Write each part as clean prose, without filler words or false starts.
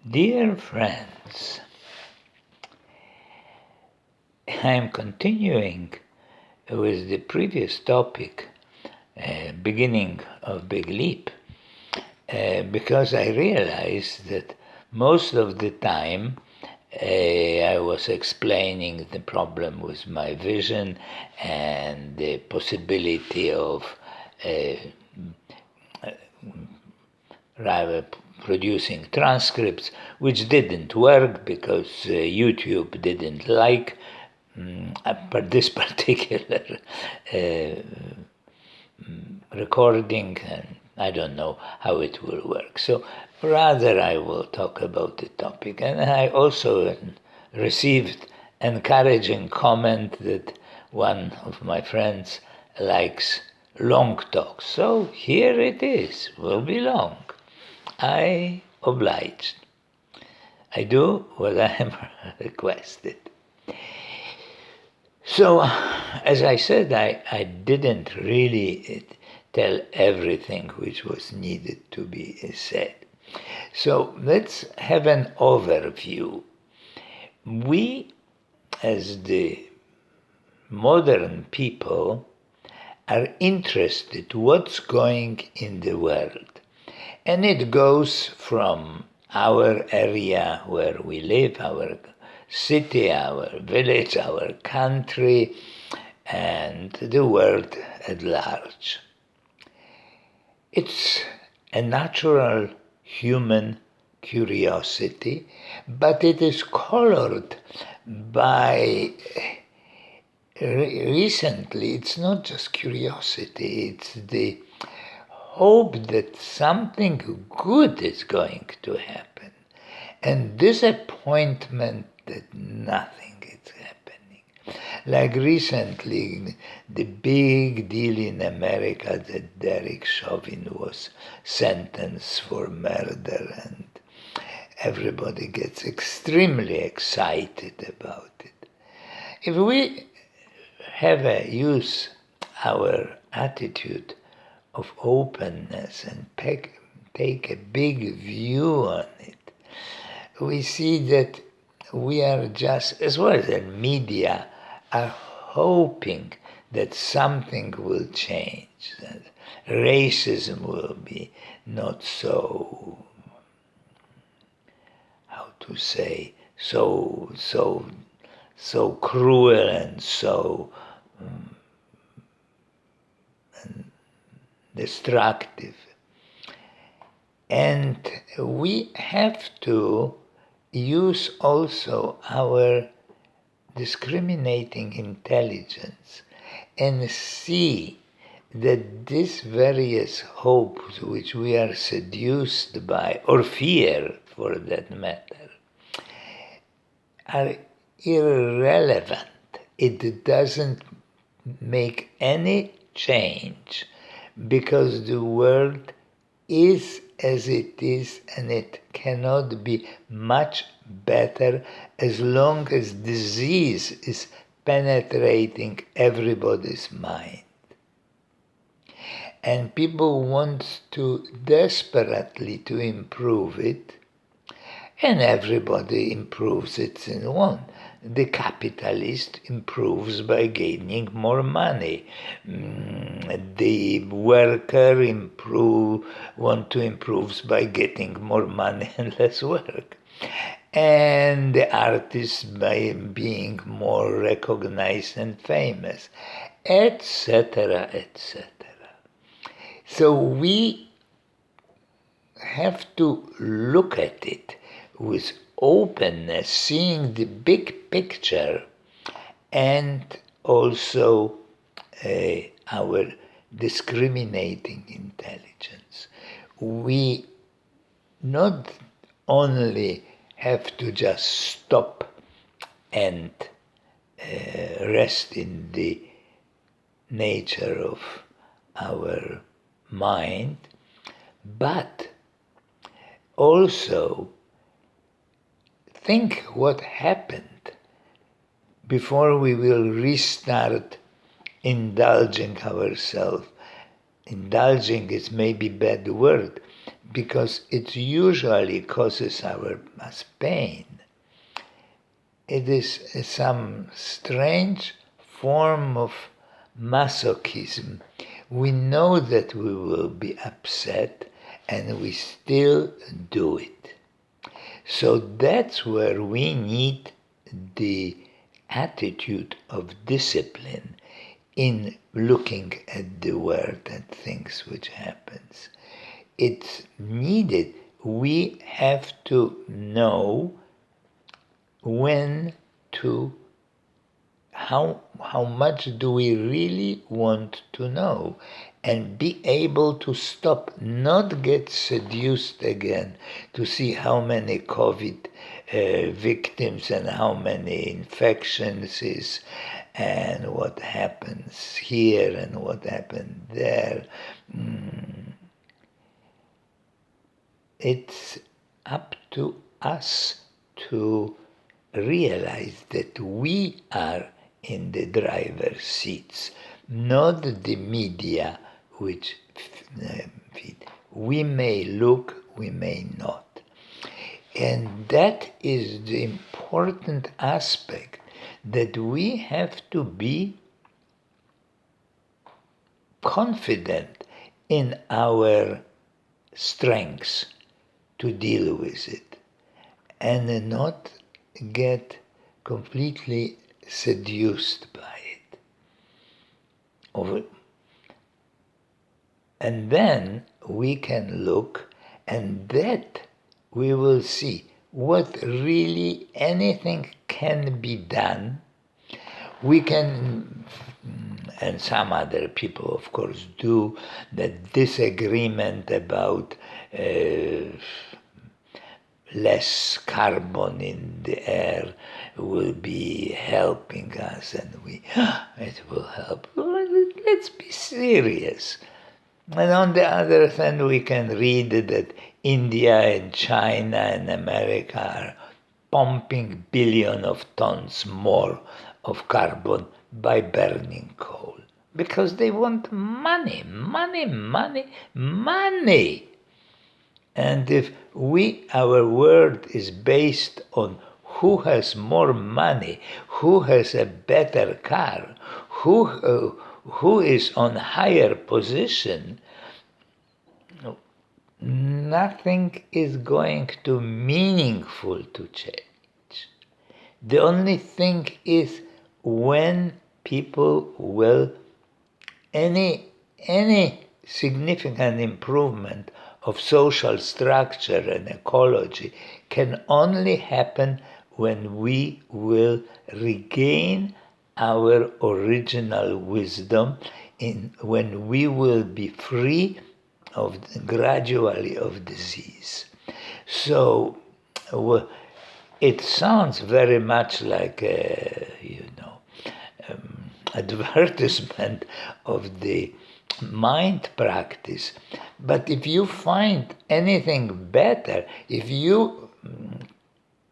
Dear friends, I'm continuing with the previous topic, beginning of Big Leap, because I realized that most of the time I was explaining the problem with my vision and the possibility of rather producing transcripts, which didn't work because YouTube didn't like this particular recording, and I don't know how it will work. So rather I will talk about the topic. And I also received encouraging comment that one of my friends likes long talks. So here it is, will be long. I obliged. I do what I am requested. So, as I said, I didn't really tell everything which was needed to be said. So, let's have an overview. We, as the modern people, are interested what's going in the world. And it goes from our area where we live, our city, our village, our country, and the world at large. It's a natural human curiosity, but it is colored by recently, it's not just curiosity, it's the hope that something good is going to happen, and disappointment that nothing is happening. Like recently, the big deal in America that Derek Chauvin was sentenced for murder, and everybody gets extremely excited about it. If we use our attitude of openness and take a big view on it, we see that we are just, as well as the media, are hoping that something will change, that racism will be not so, how to say, so cruel and so destructive. And we have to use also our discriminating intelligence and see that these various hopes which we are seduced by, or fear for that matter, are irrelevant. It doesn't make any change, because the world is as it is, and it cannot be much better as long as disease is penetrating everybody's mind. And people want to desperately to improve it, and everybody improves it in one. The capitalist improves by gaining more money. The worker want to improve by getting more money and less work. And the artist by being more recognized and famous, etc., etc. So we have to look at it with openness, seeing the big picture, and also our discriminating intelligence. We not only have to just stop and rest in the nature of our mind, but also think what happened before we will restart indulging ourselves. Indulging is maybe a bad word, because it usually causes us pain. It is some strange form of masochism. We know that we will be upset and we still do it. So that's where we need the attitude of discipline in looking at the world and things which happens. It's needed. We have to know when to, how much do we really want to know, and be able to stop, not get seduced again to see how many COVID victims and how many infections is and what happens here and what happened there. It's up to us to realize that we are in the driver's seats, not the media which feed. We may look, we may not. And that is the important aspect, that we have to be confident in our strengths to deal with it, and not get completely seduced by it. And then we can look, and that we will see what really anything can be done. We can, and some other people of course do, that disagreement about less carbon in the air will be helping us, and it will help. Let's be serious. And on the other hand, we can read that India and China and America are pumping billions of tons more of carbon by burning coal, because they want money. And if our world is based on who has more money, who has a better car, who is on higher position, nothing is going to meaningful to change. The only thing is when people will, any significant improvement of social structure and ecology can only happen when we will regain our original wisdom, when we will be free gradually of disease. So it sounds very much like advertisement of the mind practice. But if you find anything better, if you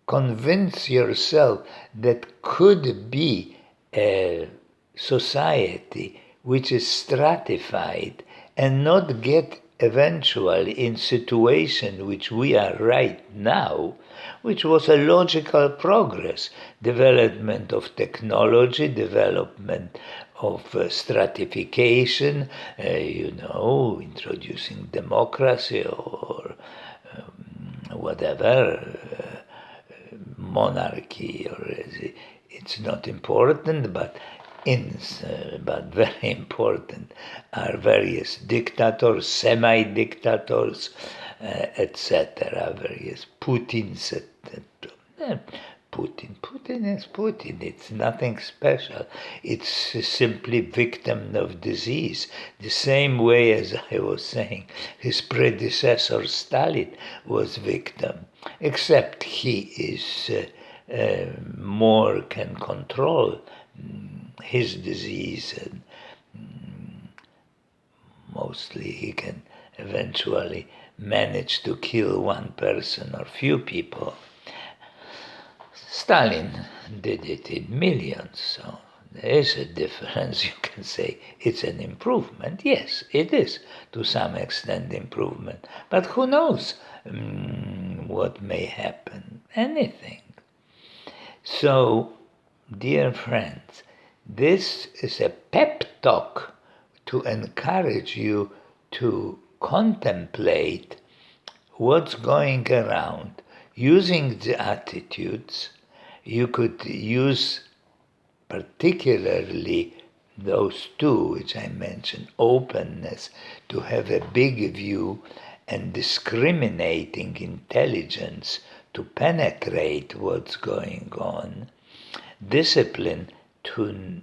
convince yourself that could be a society which is stratified and not get eventually in situation which we are right now, which was a logical progress, development of technology, development of stratification, introducing democracy or whatever, monarchy, or it's not important, but very important are various dictators, semi-dictators, etc., various Putins, etc. Putin is Putin. It's nothing special. It's simply victim of disease. The same way as I was saying, his predecessor Stalin was victim, except he is more can control his disease, and mostly he can eventually manage to kill one person or few people. Stalin did it in millions, so there is a difference. You can say it's an improvement. Yes, it is to some extent improvement. But who knows what may happen? Anything. So, dear friends, this is a pep talk to encourage you to contemplate what's going around using the attitudes. You could use particularly those two which I mentioned, openness, to have a big view, and discriminating intelligence to penetrate what's going on, discipline to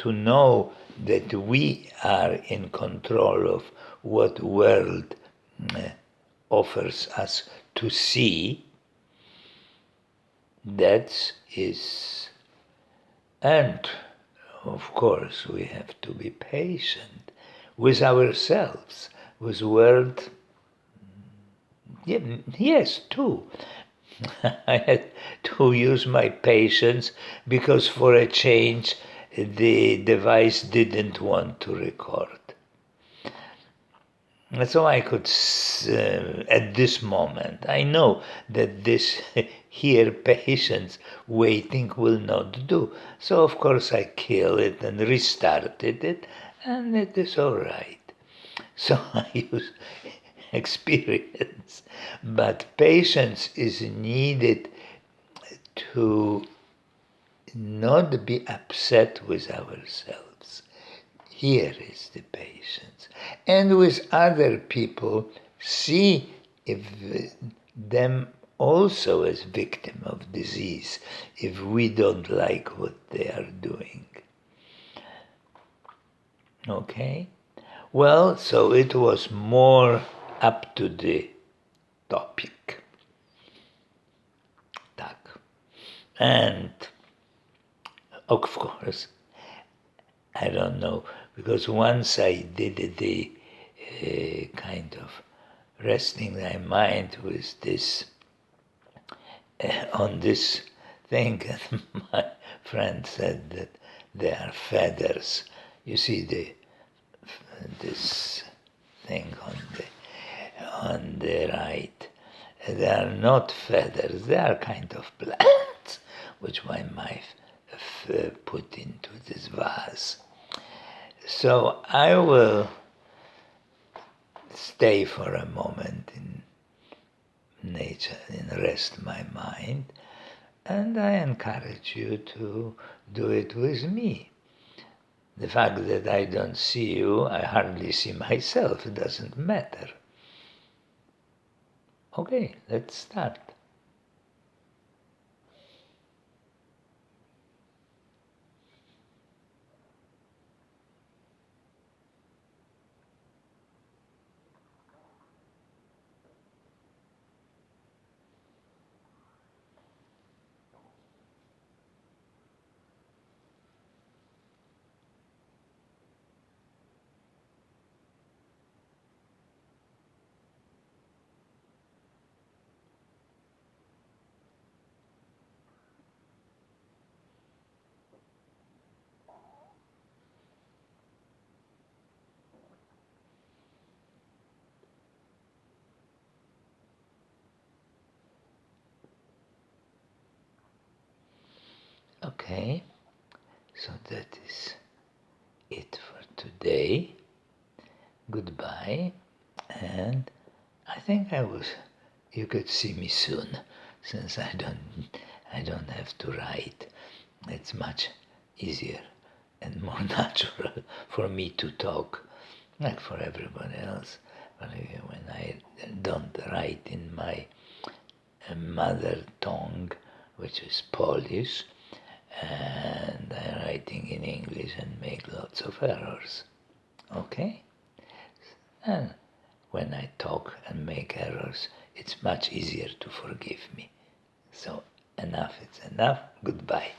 know that we are in control of what world offers us to see. That is, and of course we have to be patient with ourselves, with world. Yes, too. I had to use my patience because for a change the device didn't want to record. And so I could, at this moment, I know that this here patience waiting will not do. So of course I kill it and restarted it, and it is all right. So I use experience. But patience is needed to not be upset with ourselves. Here is the patience. And with other people, see if them also as victim of disease, if we don't like what they are doing. Okay? Well, so it was more up to the topic. Tak. And of course, I don't know, because once I did the kind of resting my mind with this, on this thing, and my friend said that they are feathers. You see this thing on the right. They are not feathers, they are kind of plants, which my wife put into this vase. So I will stay for a moment in nature and rest my mind, and I encourage you to do it with me. The fact that I don't see you, I hardly see myself, it doesn't matter. Okay, let's start. Okay, so that is it for today. Goodbye, and I think you could see me soon, since I don't have to write. It's much easier and more natural for me to talk, like for everybody else. But when I don't write in my mother tongue, which is Polish, and I'm writing in English and make lots of errors. Okay? And when I talk and make errors, it's much easier to forgive me. So enough is enough. Goodbye.